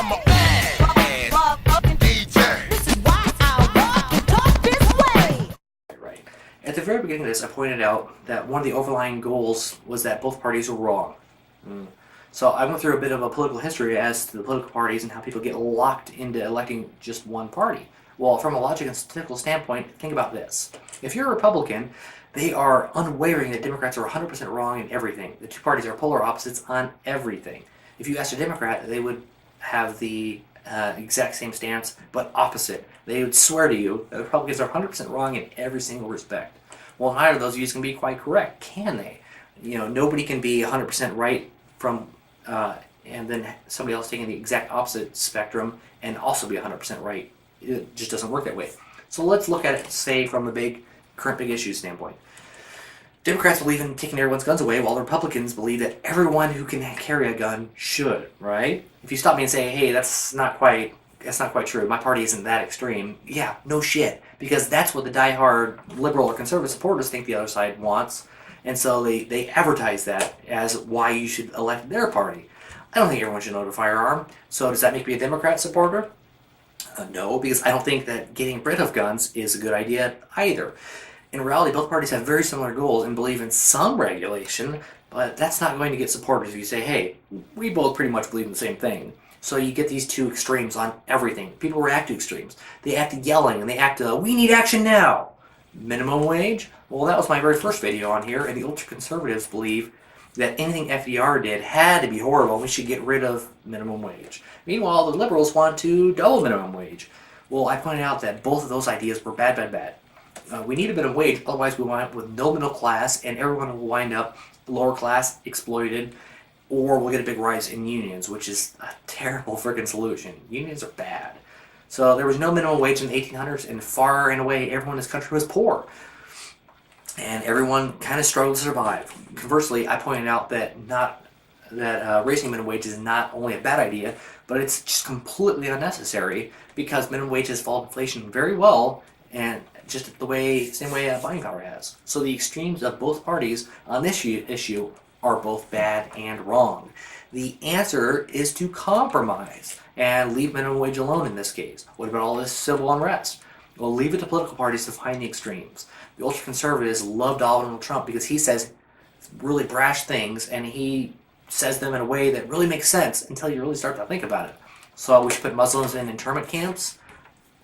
I'm a bad DJ. This is why I walk and talk this way. Right. At the very beginning of this, I pointed out that one of the overlying goals was that both parties were wrong. So I went through a bit of a political history as to the political parties and how people get locked into electing just one party. Well, from a logic and statistical standpoint, think about this. If you're a Republican, they are unwavering that Democrats are 100% wrong in everything. The two parties are polar opposites on everything. If you asked a Democrat, they would have the exact same stance, but opposite. They would swear to you that the Republicans are 100% wrong in every single respect. Well, neither of those views can be quite correct, can they? You know, nobody can be 100% right from and then somebody else taking the exact opposite spectrum and also be 100% right. It just doesn't work that way. So let's look at it, say, from the current big issues standpoint. Democrats believe in taking everyone's guns away, while the Republicans believe that everyone who can carry a gun should, right? If you stop me and say, hey, that's not quite true, my party isn't that extreme, yeah, no shit. Because that's what the diehard liberal or conservative supporters think the other side wants. And so they advertise that as why you should elect their party. I don't think everyone should own a firearm. So does that make me a Democrat supporter? No, because I don't think that getting rid of guns is a good idea either. In reality, both parties have very similar goals and believe in some regulation, but that's not going to get supporters if you say, hey, we both pretty much believe in the same thing. So you get these two extremes on everything. People react to extremes. They act yelling, and they act, we need action now. Minimum wage? Well, that was my very first video on here, and the ultra-conservatives believe that anything FDR did had to be horrible, and we should get rid of minimum wage. Meanwhile, the liberals want to double minimum wage. Well, I pointed out that both of those ideas were bad, bad, bad. We need a minimum wage, otherwise we wind up with no middle class, and everyone will wind up lower class, exploited, or we'll get a big rise in unions, which is a terrible freaking solution. Unions are bad. So there was no minimum wage in the 1800s, and far and away everyone in this country was poor. And everyone kind of struggled to survive. Conversely, I pointed out that raising minimum wage is not only a bad idea, but it's just completely unnecessary because minimum wage has followed inflation very well, and just same way buying power has. So the extremes of both parties on this issue are both bad and wrong. The answer is to compromise and leave minimum wage alone in this case. What about all this civil unrest? Well, leave it to political parties to find the extremes. The ultra-conservatives love Donald Trump because he says really brash things, and he says them in a way that really makes sense until you really start to think about it. So we should put Muslims in internment camps,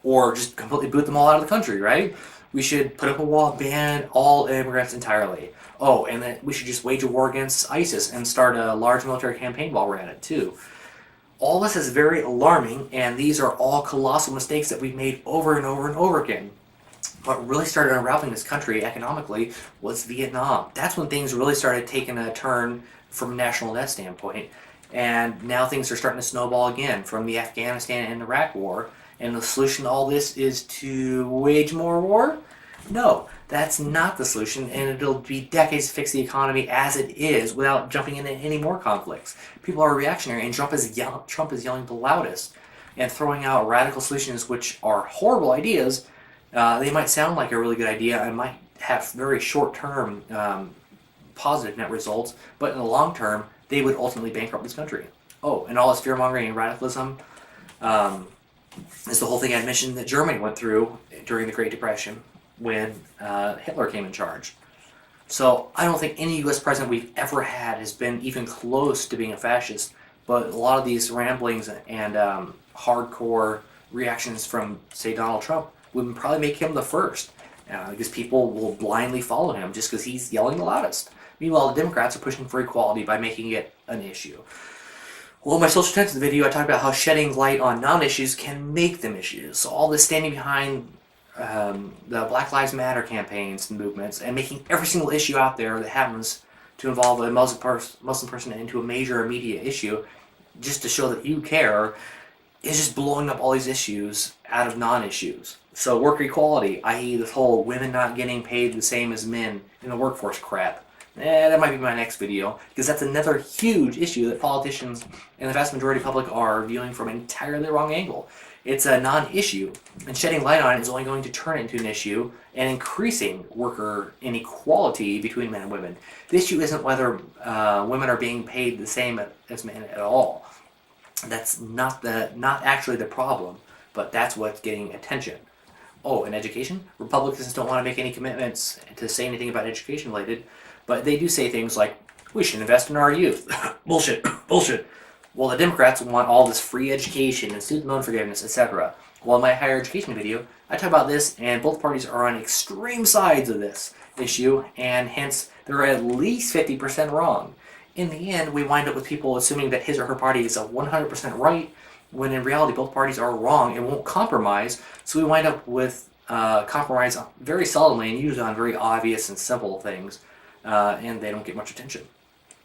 or just completely boot them all out of the country, right? We should put up a wall, ban all immigrants entirely. Oh, and then we should just wage a war against ISIS and start a large military campaign while we're at it, too. All this is very alarming, and these are all colossal mistakes that we've made over and over and over again. What really started unraveling this country economically was Vietnam. That's when things really started taking a turn from a national debt standpoint. And now things are starting to snowball again from the Afghanistan and Iraq war. And the solution to all this is to wage more war? No, that's not the solution, and it'll be decades to fix the economy as it is without jumping into any more conflicts. People are reactionary, and Trump is yelling the loudest and throwing out radical solutions which are horrible ideas. They might sound like a really good idea and might have very short-term positive net results, but in the long term, they would ultimately bankrupt this country. Oh, and all this fear-mongering and radicalism is the whole thing I mentioned that Germany went through during the Great Depression when Hitler came in charge. So I don't think any U.S. president we've ever had has been even close to being a fascist, but a lot of these ramblings and hardcore reactions from, say, Donald Trump would probably make him the first, because people will blindly follow him just because he's yelling the loudest. Meanwhile, the Democrats are pushing for equality by making it an issue. Well, in my social tensions video, I talked about how shedding light on non-issues can make them issues. So all this standing behind the Black Lives Matter campaigns and movements and making every single issue out there that happens to involve a Muslim person into a major media issue just to show that you care is just blowing up all these issues out of non-issues. So worker equality, i.e. this whole women not getting paid the same as men in the workforce crap. That might be my next video, because that's another huge issue that politicians and the vast majority of the public are viewing from an entirely wrong angle. It's a non-issue, and shedding light on it is only going to turn it into an issue and increasing worker inequality between men and women. The issue isn't whether women are being paid the same as men at all. That's not actually the problem, but that's what's getting attention. Oh, and education? Republicans don't want to make any commitments to say anything about education related, but they do say things like, we should invest in our youth. Bullshit, bullshit. Well, the Democrats want all this free education and student loan forgiveness, etc. Well, in my higher education video, I talk about this, and both parties are on extreme sides of this issue, and hence they're at least 50% wrong. In the end, we wind up with people assuming that his or her party is 100% right, when in reality both parties are wrong and won't compromise. So we wind up with compromise very seldomly and usually on very obvious and simple things, and they don't get much attention.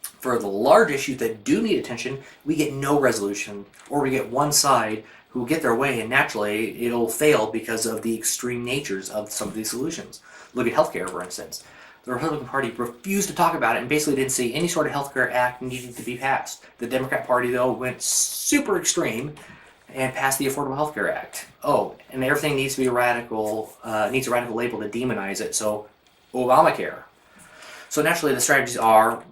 For the large issues that do need attention, we get no resolution, or we get one side who get their way, and naturally it'll fail because of the extreme natures of some of these solutions. Look at healthcare, for instance. The Republican Party refused to talk about it and basically didn't see any sort of healthcare act needing to be passed. The Democrat Party, though, went super extreme and passed the Affordable Health Care Act. Oh, and everything needs to be radical, needs a radical label to demonize it, so Obamacare. So naturally the strategies are,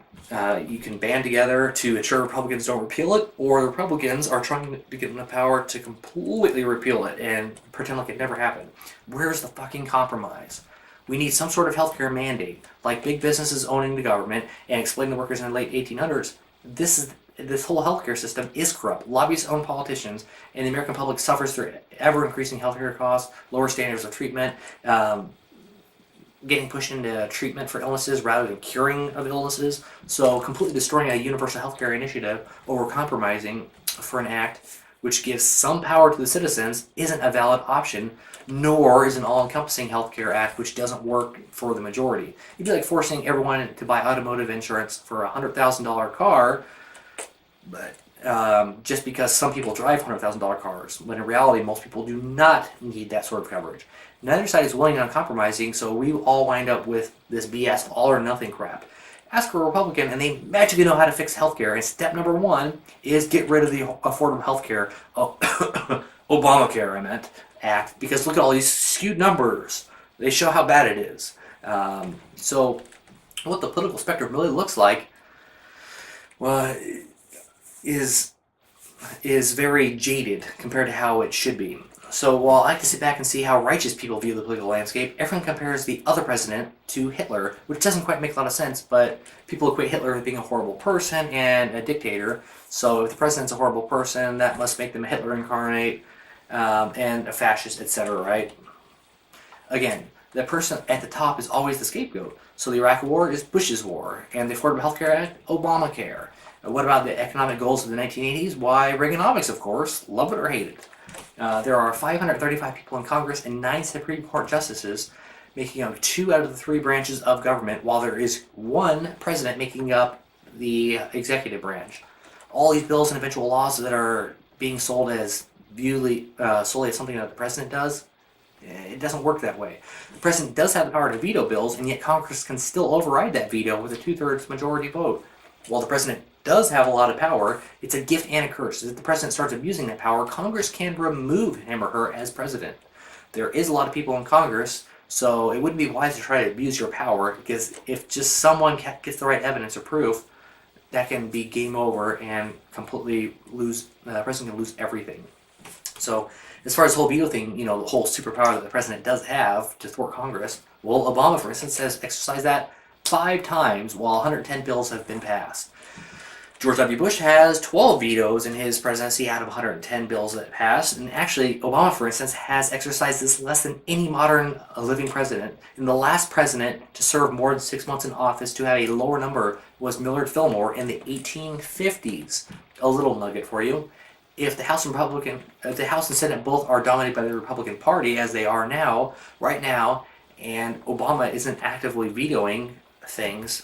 you can band together to ensure Republicans don't repeal it, or the Republicans are trying to get enough power to completely repeal it and pretend like it never happened. Where's the fucking compromise? We need some sort of healthcare mandate, like big businesses owning the government and exploiting the workers in the late 1800s. This whole healthcare system is corrupt. Lobbyists own politicians, and the American public suffers through ever-increasing healthcare costs, lower standards of treatment, getting pushed into treatment for illnesses rather than curing of illnesses. So completely destroying a universal healthcare initiative over compromising for an act which gives some power to the citizens isn't a valid option, nor is an all-encompassing healthcare act which doesn't work for the majority. It'd be like forcing everyone to buy automotive insurance for a $100,000 car, but just because some people drive $100,000 cars, when in reality most people do not need that sort of coverage. Neither side is willing on compromising, so we all wind up with this BS all or nothing crap. Ask for a Republican and they magically know how to fix healthcare, and step number one is get rid of the Affordable Healthcare, Obamacare I meant, Act, because look at all these skewed numbers. They show how bad it is. So what the political spectrum really looks like, well, is very jaded compared to how it should be. So while I like to sit back and see how righteous people view the political landscape, everyone compares the other president to Hitler, which doesn't quite make a lot of sense, but people equate Hitler with being a horrible person and a dictator. So if the president's a horrible person, that must make them a Hitler incarnate, and a fascist, etc., right? Again, the person at the top is always the scapegoat. So the Iraq War is Bush's war, and the Affordable Health Care Act, Obamacare. What about the economic goals of the 1980s? Why, Reaganomics, of course. Love it or hate it. There are 535 people in Congress and 9 Supreme Court justices, making up 2 out of the 3 branches of government, while there is 1 president making up the executive branch. All these bills and eventual laws that are being sold as solely as something that the president does, it doesn't work that way. The president does have the power to veto bills, and yet Congress can still override that veto with a 2/3 majority vote. While the president does have a lot of power, it's a gift and a curse. If the president starts abusing that power, Congress can remove him or her as president. There is a lot of people in Congress, so it wouldn't be wise to try to abuse your power, because if just someone gets the right evidence or proof, that can be game over and completely lose, the president can lose everything. So as far as the whole veto thing, the whole superpower that the president does have to thwart Congress, well, Obama, for instance, has exercised that 5 times while 110 bills have been passed. George W. Bush has 12 vetoes in his presidency out of 110 bills that passed, and actually Obama, for instance, has exercised this less than any modern living president. And the last president to serve more than 6 months in office to have a lower number was Millard Fillmore in the 1850s. A little nugget for you. If the House and Senate both are dominated by the Republican Party, as they are now, right now, and Obama isn't actively vetoing things,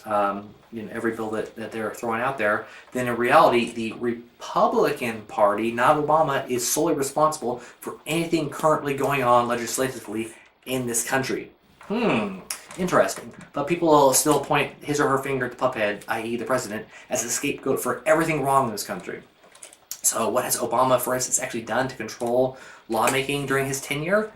every bill that they're throwing out there, then in reality, the Republican Party, not Obama, is solely responsible for anything currently going on legislatively in this country. Interesting. But people will still point his or her finger at the puphead, i.e. the president, as a scapegoat for everything wrong in this country. So what has Obama, for instance, actually done to control lawmaking during his tenure?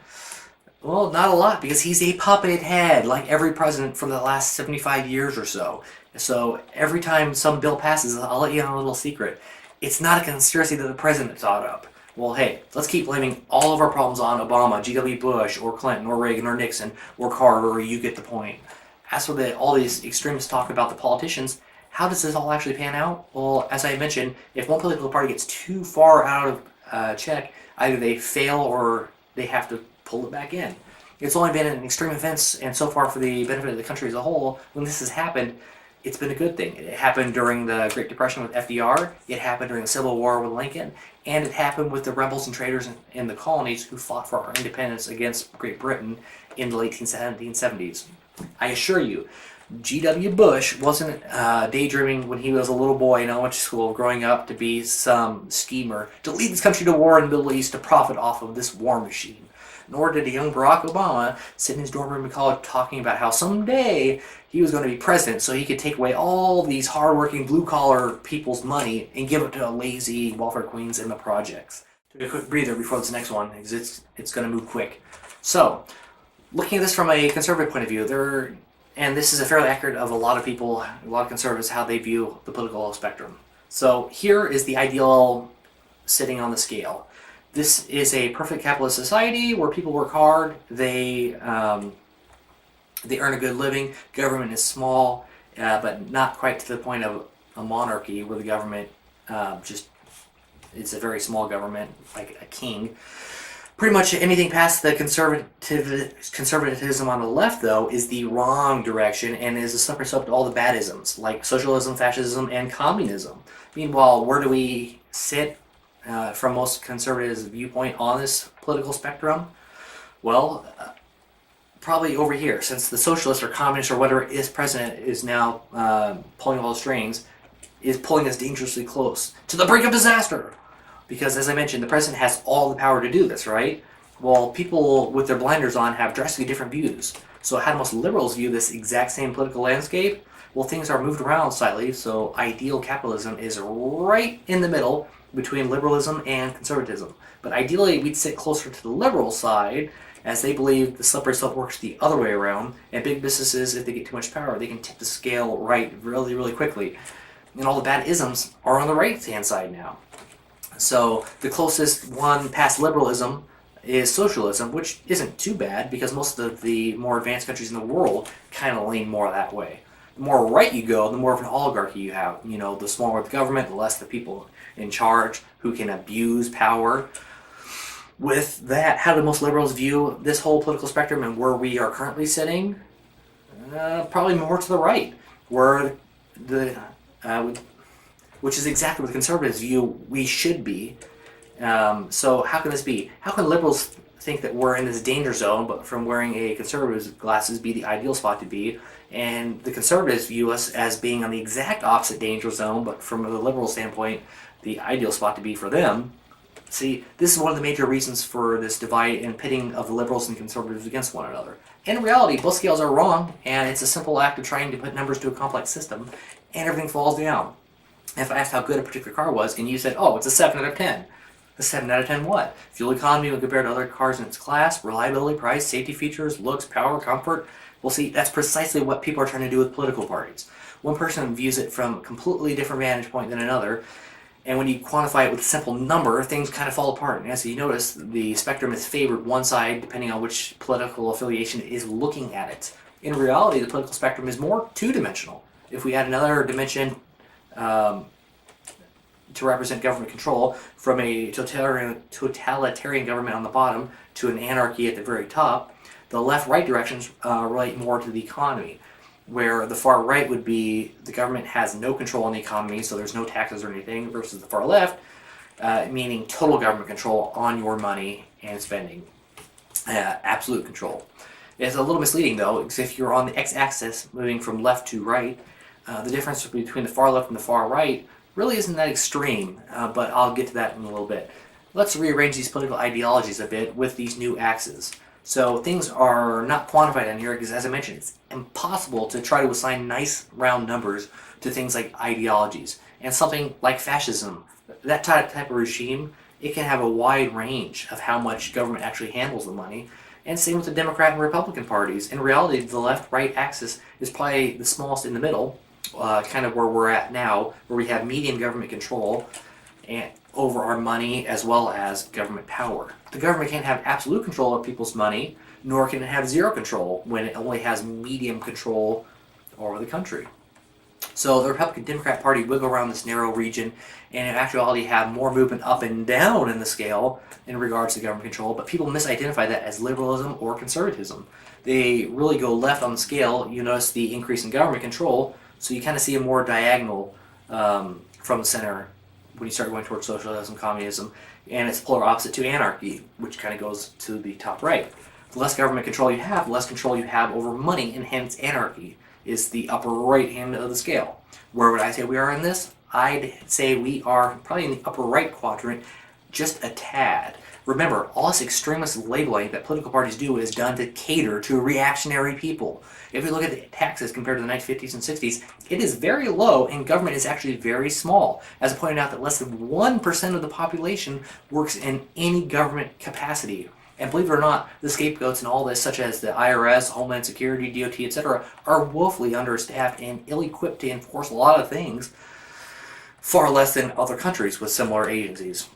Well, not a lot, because he's a puppet head, like every president for the last 75 years or so. So every time some bill passes, I'll let you in on a little secret. It's not a conspiracy that the president thought up. Well, hey, let's keep blaming all of our problems on Obama, G.W. Bush, or Clinton, or Reagan, or Nixon, or Carter, or you get the point. As for all these extremists talk about the politicians, how does this all actually pan out? Well, as I mentioned, if one political party gets too far out of check, either they fail or they have to pull it back in. It's only been an extreme events, and so far for the benefit of the country as a whole, when this has happened, it's been a good thing. It happened during the Great Depression with FDR, it happened during the Civil War with Lincoln, and it happened with the rebels and traders in the colonies who fought for our independence against Great Britain in the late 1770s. I assure you, G.W. Bush wasn't daydreaming when he was a little boy in elementary school growing up to be some schemer to lead this country to war in the Middle East to profit off of this war machine. Nor did a young Barack Obama sit in his dorm room in college talking about how someday he was going to be president so he could take away all these hardworking blue-collar people's money and give it to lazy welfare queens in the projects. Take a quick breather before this next one, because it's going to move quick. So, looking at this from a conservative point of view, and this is a fairly accurate of a lot of people, a lot of conservatives, how they view the political spectrum. So here is the ideal sitting on the scale. This is a perfect capitalist society where people work hard, they earn a good living, government is small, but not quite to the point of a monarchy where the government it's a very small government, like a king. Pretty much anything past the conservatism on the left, though, is the wrong direction and is a slippery slope to all the bad isms, like socialism, fascism, and communism. Meanwhile, where do we sit from most conservatives' viewpoint on this political spectrum? Well, probably over here, since the socialist or communist or whatever is president is now pulling all the strings, is pulling us dangerously close to the brink of disaster. Because, as I mentioned, the president has all the power to do this, right? Well, people with their blinders on have drastically different views. So how do most liberals view this exact same political landscape? Well, things are moved around slightly, so ideal capitalism is right in the middle between liberalism and conservatism. But ideally, we'd sit closer to the liberal side, as they believe the slippery slope works the other way around, and big businesses, if they get too much power, they can tip the scale right really, really quickly. And all the bad isms are on the right-hand side now. So the closest one past liberalism is socialism, which isn't too bad because most of the more advanced countries in the world kind of lean more that way. The more right you go, the more of an oligarchy you have. You know, the smaller the government, the less the people in charge who can abuse power. With that, how do most liberals view this whole political spectrum and where we are currently sitting? Probably more to the right, where which is exactly what the conservatives view we should be. So how can this be? How can liberals think that we're in this danger zone, but from wearing a conservative's glasses be the ideal spot to be, and the conservatives view us as being on the exact opposite danger zone, but from the liberal standpoint, the ideal spot to be for them? See, this is one of the major reasons for this divide and pitting of the liberals and conservatives against one another. In reality, both scales are wrong, and it's a simple act of trying to put numbers to a complex system, and everything falls down. If I asked how good a particular car was, and you said, oh, it's a 7 out of 10. A 7 out of 10 what? Fuel economy when compared to other cars in its class, reliability, price, safety features, looks, power, comfort. Well, see, that's precisely what people are trying to do with political parties. One person views it from a completely different vantage point than another, and when you quantify it with a simple number, things kind of fall apart. And as you notice, the spectrum is favored one side depending on which political affiliation is looking at it. In reality, the political spectrum is more two-dimensional. If we add another dimension to represent government control, from a totalitarian government on the bottom to an anarchy at the very top, the left-right directions relate more to the economy, where the far right would be the government has no control on the economy, so there's no taxes or anything, versus the far left, meaning total government control on your money and spending. Absolute control. It's a little misleading, though, because if you're on the x-axis, moving from left to right, the difference between the far left and the far right really isn't that extreme, but I'll get to that in a little bit. Let's rearrange these political ideologies a bit with these new axes. So things are not quantified on here because, as I mentioned, it's impossible to try to assign nice round numbers to things like ideologies. And something like fascism, that type of regime, it can have a wide range of how much government actually handles the money. And same with the Democrat and Republican parties. In reality, the left-right axis is probably the smallest in the middle, kind of where we're at now, where we have medium government control. and over our money as well as government power. The government can't have absolute control of people's money, nor can it have zero control when it only has medium control over the country. So the Republican Democrat Party wiggle around this narrow region and in actuality have more movement up and down in the scale in regards to government control, but people misidentify that as liberalism or conservatism. They really go left on the scale. You notice the increase in government control, so you kind of see a more diagonal from the center when you start going towards socialism, communism, and it's polar opposite to anarchy, which kind of goes to the top right. The less government control you have, the less control you have over money, and hence anarchy is the upper right hand of the scale. Where would I say we are in this? I'd say we are probably in the upper right quadrant, just a tad. Remember, all this extremist labeling that political parties do is done to cater to reactionary people. If we look at the taxes compared to the 1950s and 60s, it is very low and government is actually very small. As I pointed out, that less than 1% of the population works in any government capacity. And believe it or not, the scapegoats and all this, such as the IRS, Homeland Security, DOT, etc., are woefully understaffed and ill-equipped to enforce a lot of things, far less than other countries with similar agencies.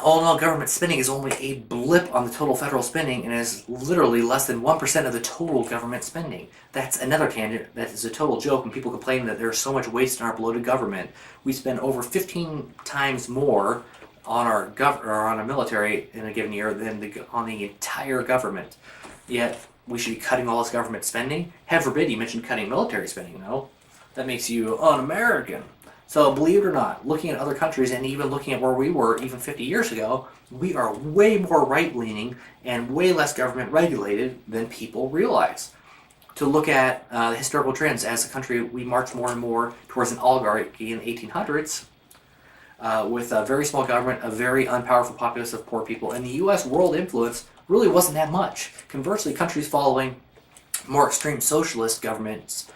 All in all, government spending is only a blip on the total federal spending and is literally less than 1% of the total government spending. That's another tangent that is a total joke when people complain that there's so much waste in our bloated government. We spend over 15 times more on our on our military in a given year than on the entire government. Yet we should be cutting all this government spending. Heaven forbid you mentioned cutting military spending, no? That makes you un-American. So believe it or not, looking at other countries and even looking at where we were even 50 years ago, we are way more right-leaning and way less government regulated than people realize. To look at the historical trends, as a country we march more and more towards an oligarchy in the 1800s, with a very small government, a very unpowerful populace of poor people. And the U.S. world influence really wasn't that much. Conversely, countries following more extreme socialist governments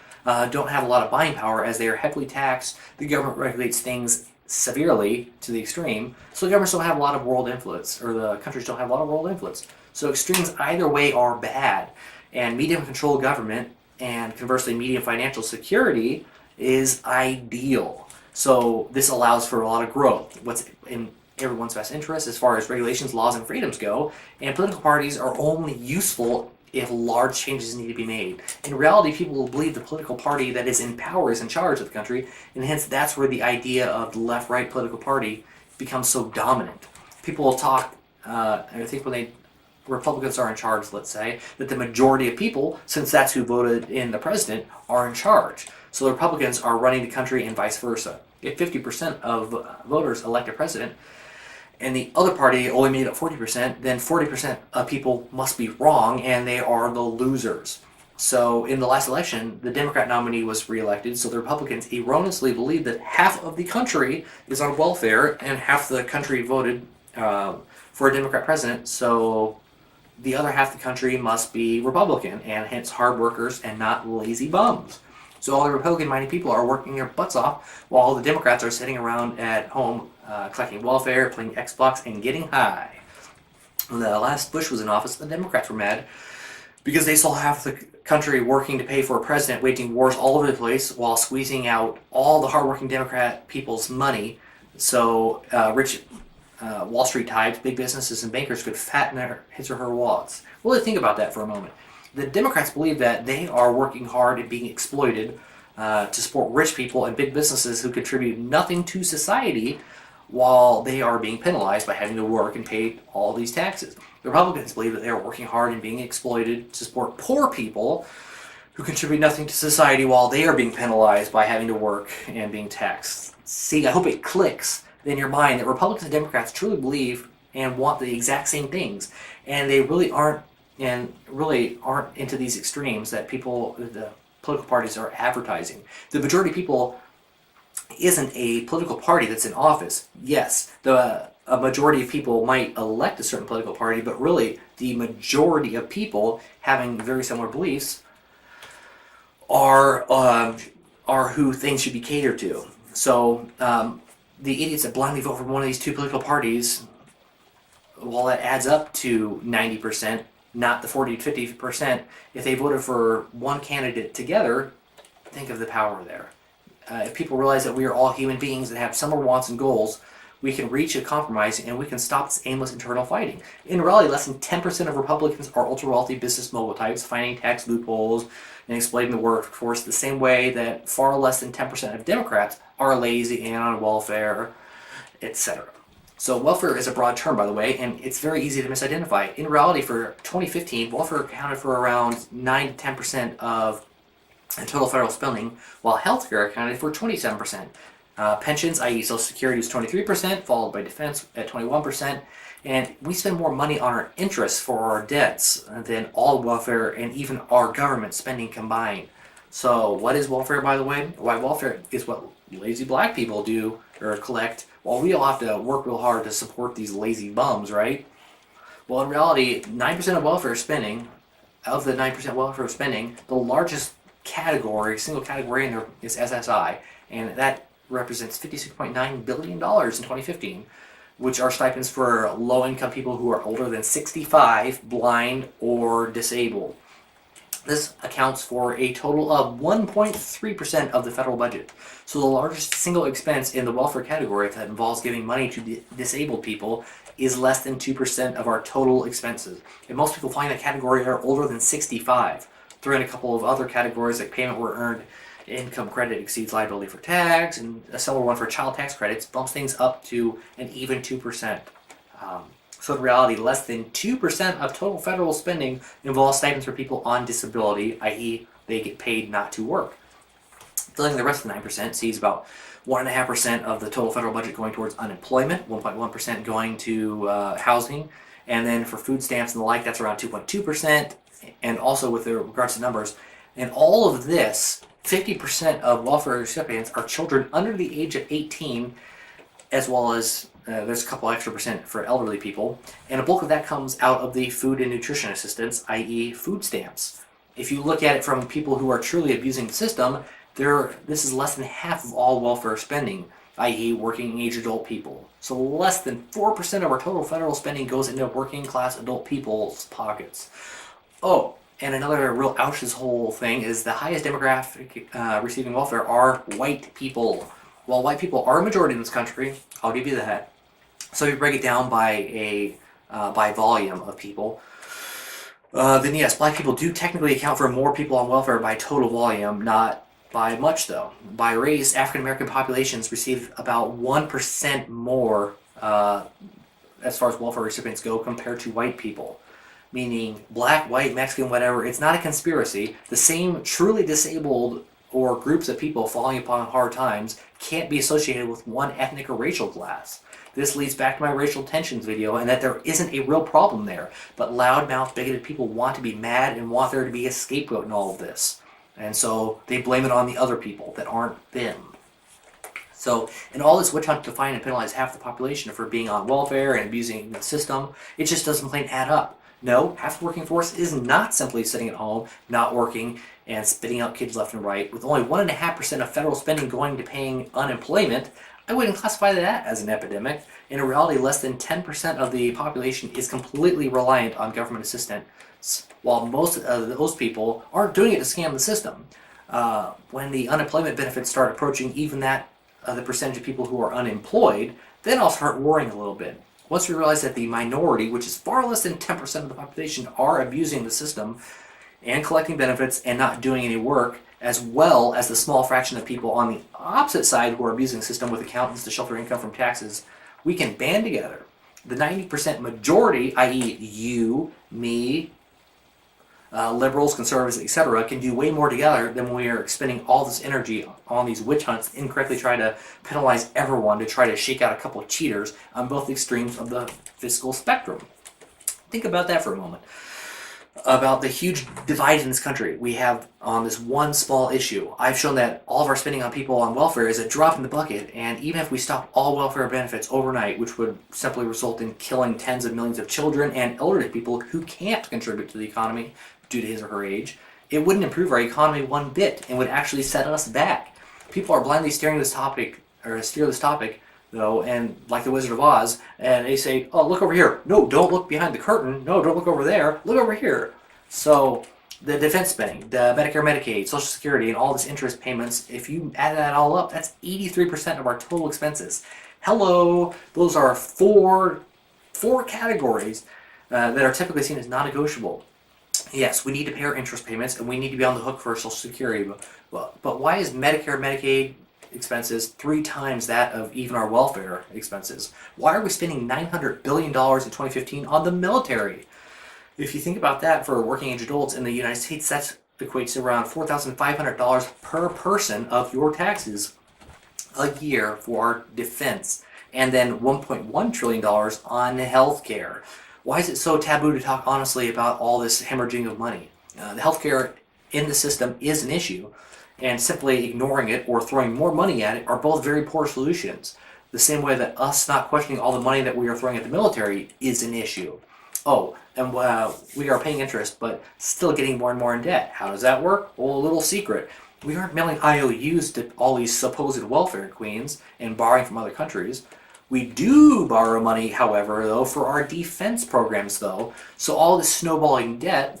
don't have a lot of buying power as they are heavily taxed. The government regulates things severely to the extreme, so the governments don't have a lot of world influence, or the countries don't have a lot of world influence. So extremes either way are bad. And medium-controlled government and conversely medium financial security is ideal. So this allows for a lot of growth. What's in everyone's best interest as far as regulations, laws, and freedoms go, and political parties are only useful if large changes need to be made. In reality, people will believe the political party that is in power is in charge of the country, and hence that's where the idea of the left-right political party becomes so dominant. People will talk, I think when Republicans are in charge, let's say, that the majority of people, since that's who voted in the president, are in charge. So the Republicans are running the country and vice versa. If 50% of voters elect a president, and the other party only made up 40%, then 40% of people must be wrong, and they are the losers. So in the last election, the Democrat nominee was reelected, so the Republicans erroneously believed that half of the country is on welfare, and half the country voted for a Democrat president, so the other half of the country must be Republican, and hence hard workers and not lazy bums. So all the Republican-minded people are working their butts off, while the Democrats are sitting around at home collecting welfare, playing Xbox, and getting high. When the last Bush was in office, the Democrats were mad because they saw half the country working to pay for a president, waging wars all over the place while squeezing out all the hardworking Democrat people's money. So rich Wall Street types, big businesses, and bankers could fatten his or her wallets. Really think about that for a moment. The Democrats believe that they are working hard and being exploited to support rich people and big businesses who contribute nothing to society while they are being penalized by having to work and pay all these taxes. The Republicans believe that they are working hard and being exploited to support poor people who contribute nothing to society while they are being penalized by having to work and being taxed. See, I hope it clicks in your mind that Republicans and Democrats truly believe and want the exact same things, and they really aren't into these extremes that the political parties are advertising. The majority of people isn't a political party that's in office. Yes, a majority of people might elect a certain political party, but really the majority of people having very similar beliefs are who things should be catered to. So the idiots that blindly vote for one of these two political parties, well, that adds up to 90%, not the 40 to 50%. If they voted for one candidate together, think of the power there. If people realize that we are all human beings that have similar wants and goals, we can reach a compromise and we can stop this aimless internal fighting. In reality, less than 10% of Republicans are ultra-wealthy business mogul types finding tax loopholes and exploiting the workforce the same way that far less than 10% of Democrats are lazy and on welfare, etc. So welfare is a broad term, by the way, and it's very easy to misidentify. In reality, for 2015, welfare accounted for around 9 to 10% of total federal spending, while healthcare accounted for 27%. Pensions, i.e. Social Security, is 23%, followed by defense at 21%. And we spend more money on our interests for our debts than all welfare and even our government spending combined. So what is welfare, by the way? Why, welfare is what lazy black people do or collect, while we all have to work real hard to support these lazy bums, right? Well, in reality, 9% of welfare spending, of the 9% welfare spending, the largest category, single category in there is SSI, and that represents $56.9 billion in 2015, which are stipends for low-income people who are older than 65, blind, or disabled. This accounts for a total of 1.3% of the federal budget. So the largest single expense in the welfare category that involves giving money to disabled people is less than 2% of our total expenses. And most people find that category are older than 65. Throw in a couple of other categories like payment where earned income credit exceeds liability for tax, and a similar one for child tax credits bumps things up to an even 2%. So in reality, less than 2% of total federal spending involves stipends for people on disability, i.e. they get paid not to work. Filling the rest of the 9% sees about 1.5% of the total federal budget going towards unemployment, 1.1% going to housing, and then for food stamps and the like, that's around 2.2%, and also with regards to numbers. And all of this, 50% of welfare recipients are children under the age of 18, as well as there's a couple extra percent for elderly people, and a bulk of that comes out of the food and nutrition assistance, i.e. food stamps. If you look at it from people who are truly abusing the system, this is less than half of all welfare spending, i.e. working age adult people. So less than 4% of our total federal spending goes into working class adult people's pockets. Oh, and another real ouch this whole thing is the highest demographic receiving welfare are white people. While white people are a majority in this country, I'll give you that. So if you break it down by volume of people, then yes, black people do technically account for more people on welfare by total volume, not by much though. By race, African American populations receive about 1% more as far as welfare recipients go compared to white people. Meaning black, white, Mexican, whatever, it's not a conspiracy. The same truly disabled or groups of people falling upon hard times can't be associated with one ethnic or racial class. This leads back to my racial tensions video, and that there isn't a real problem there, but loudmouth, bigoted people want to be mad and want there to be a scapegoat in all of this. And so they blame it on the other people that aren't them. So, in all this witch hunt to find and penalize half the population for being on welfare and abusing the system, it just doesn't plain add up. No, half the working force is not simply sitting at home, not working, and spitting out kids left and right. With only 1.5% of federal spending going to paying unemployment, I wouldn't classify that as an epidemic. In reality, less than 10% of the population is completely reliant on government assistance, while most of those people aren't doing it to scam the system. When the unemployment benefits start approaching even that the percentage of people who are unemployed, then I'll start worrying a little bit. Once we realize that the minority, which is far less than 10% of the population, are abusing the system and collecting benefits and not doing any work, as well as the small fraction of people on the opposite side who are abusing the system with accountants to shelter income from taxes, we can band together. The 90% majority, i.e. you, me, liberals, conservatives, etc., can do way more together than when we are expending all this energy on these witch hunts, incorrectly trying to penalize everyone to try to shake out a couple of cheaters on both extremes of the fiscal spectrum. Think about that for a moment. About the huge divide in this country we have on this one small issue. I've shown that all of our spending on people on welfare is a drop in the bucket, and even if we stop all welfare benefits overnight, which would simply result in killing tens of millions of children and elderly people who can't contribute to the economy due to his or her age, it wouldn't improve our economy one bit and would actually set us back. People are blindly steer this topic, though, and like the Wizard of Oz, and they say, oh, look over here. No, don't look behind the curtain. No, don't look over there. Look over here. So the defense spending, the Medicare, Medicaid, Social Security, and all this interest payments, if you add that all up, that's 83% of our total expenses. Hello, those are four categories that are typically seen as non-negotiable. Yes, we need to pay our interest payments and we need to be on the hook for Social Security. But why is Medicare, Medicaid expenses 3 times that of even our welfare expenses? Why are we spending $900 billion in 2015 on the military? If you think about that for working age adults in the United States, that equates to around $4,500 per person of your taxes a year for our defense, and then $1.1 trillion on healthcare. Why is it so taboo to talk honestly about all this hemorrhaging of money? The healthcare in the system is an issue, and simply ignoring it or throwing more money at it are both very poor solutions. The same way that us not questioning all the money that we are throwing at the military is an issue. Oh, and we are paying interest, but still getting more and more in debt. How does that work? Well, a little secret. We aren't mailing IOUs to all these supposed welfare queens and borrowing from other countries. We do borrow money, however, though, for our defense programs, though. So all this snowballing debt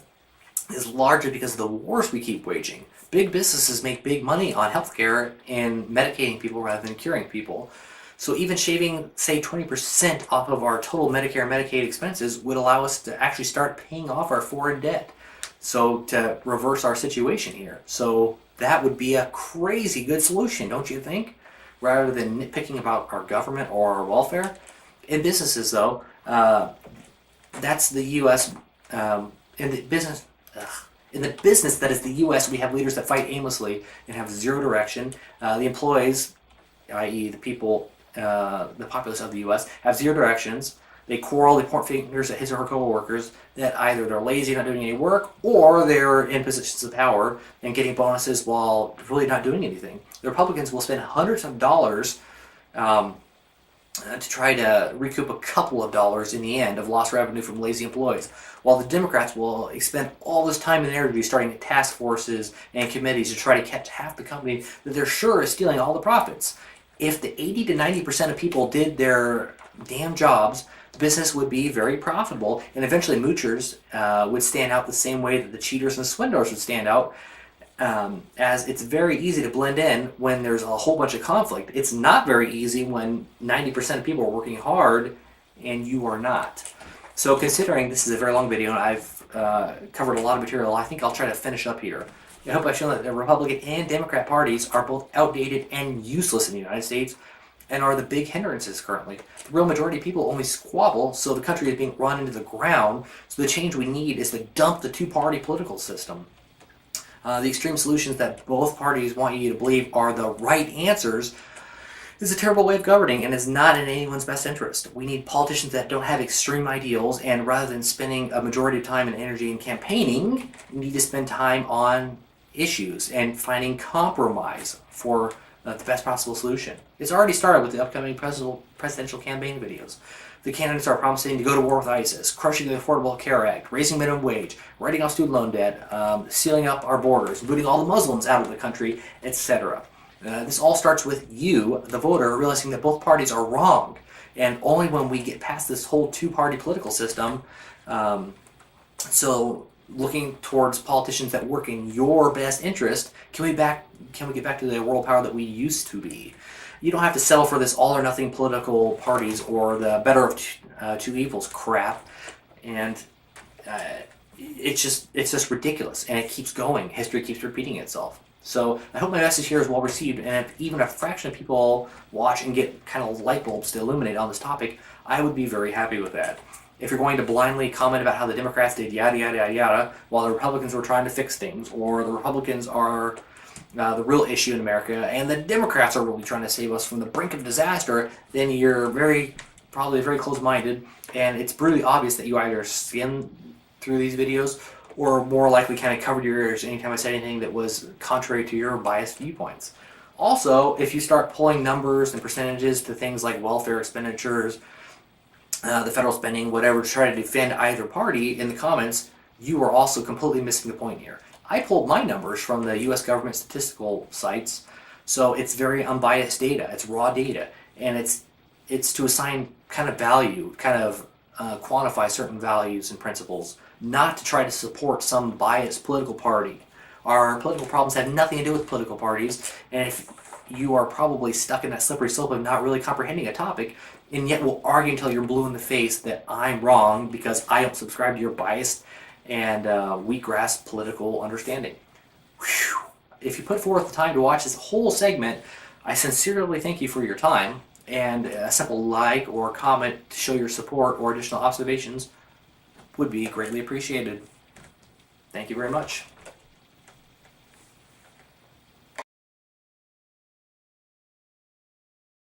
is largely because of the wars we keep waging. Big businesses make big money on healthcare and medicating people rather than curing people. So even shaving, say, 20% off of our total Medicare and Medicaid expenses would allow us to actually start paying off our foreign debt. So to reverse our situation here. So that would be a crazy good solution, don't you think? Rather than nitpicking about our government or our welfare. In businesses, though, that's the U.S. In the business, in the business that is the U.S., we have leaders that fight aimlessly and have zero direction. The employees, i.e., the people, the populace of the U.S., have zero directions. They quarrel, they point fingers at his or her co-workers that either they're lazy, not doing any work, or they're in positions of power and getting bonuses while really not doing anything. The Republicans will spend hundreds of dollars to try to recoup a couple of dollars in the end of lost revenue from lazy employees, while the Democrats will expend all this time and energy starting task forces and committees to try to catch half the company that they're sure is stealing all the profits. If the 80 to 90% of people did their damn jobs, the business would be very profitable, and eventually moochers would stand out the same way that the cheaters and swindlers would stand out, as it's very easy to blend in when there's a whole bunch of conflict. It's not very easy when 90% of people are working hard and you are not. So considering this is a very long video and I've covered a lot of material, I think I'll try to finish up here. I hope I've shown that the Republican and Democrat parties are both outdated and useless in the United States and are the big hindrances currently. The real majority of people only squabble, so the country is being run into the ground. So the change we need is to dump the two-party political system. The extreme solutions that both parties want you to believe are the right answers is a terrible way of governing and is not in anyone's best interest. We need politicians that don't have extreme ideals, and rather than spending a majority of time and energy in campaigning, we need to spend time on issues and finding compromise for the best possible solution. It's already started with the upcoming presidential campaign videos. The candidates are promising to go to war with ISIS, crushing the Affordable Care Act, raising minimum wage, writing off student loan debt, sealing up our borders, booting all the Muslims out of the country, etc. This all starts with you, the voter, realizing that both parties are wrong. And only when we get past this whole two-party political system, so looking towards politicians that work in your best interest, can we get back to the world power that we used to be? You don't have to settle for this all-or-nothing political parties or the better of two evils crap. And it's just ridiculous, and it keeps going. History keeps repeating itself. So I hope my message here is well received, and if even a fraction of people watch and get kind of light bulbs to illuminate on this topic, I would be very happy with that. If you're going to blindly comment about how the Democrats did yada yada yada yada while the Republicans were trying to fix things, or the Republicans are the real issue in America and the Democrats are really trying to save us from the brink of disaster, then you're probably very close-minded, and it's brutally obvious that you either skim through these videos or more likely kind of covered your ears anytime I said anything that was contrary to your biased viewpoints. Also, if you start pulling numbers and percentages to things like welfare expenditures, the federal spending, whatever, to try to defend either party in the comments, you are also completely missing the point here. I pulled my numbers from the U.S. government statistical sites, so it's very unbiased data. It's raw data, and it's to assign kind of value, kind of quantify certain values and principles, not to try to support some biased political party. Our political problems have nothing to do with political parties, and if you are probably stuck in that slippery slope of not really comprehending a topic, and yet will argue until you're blue in the face that I'm wrong because I don't subscribe to your biased and weak grasp political understanding. Whew. If you put forth the time to watch this whole segment, I sincerely thank you for your time, and a simple like or comment to show your support or additional observations would be greatly appreciated. Thank you very much.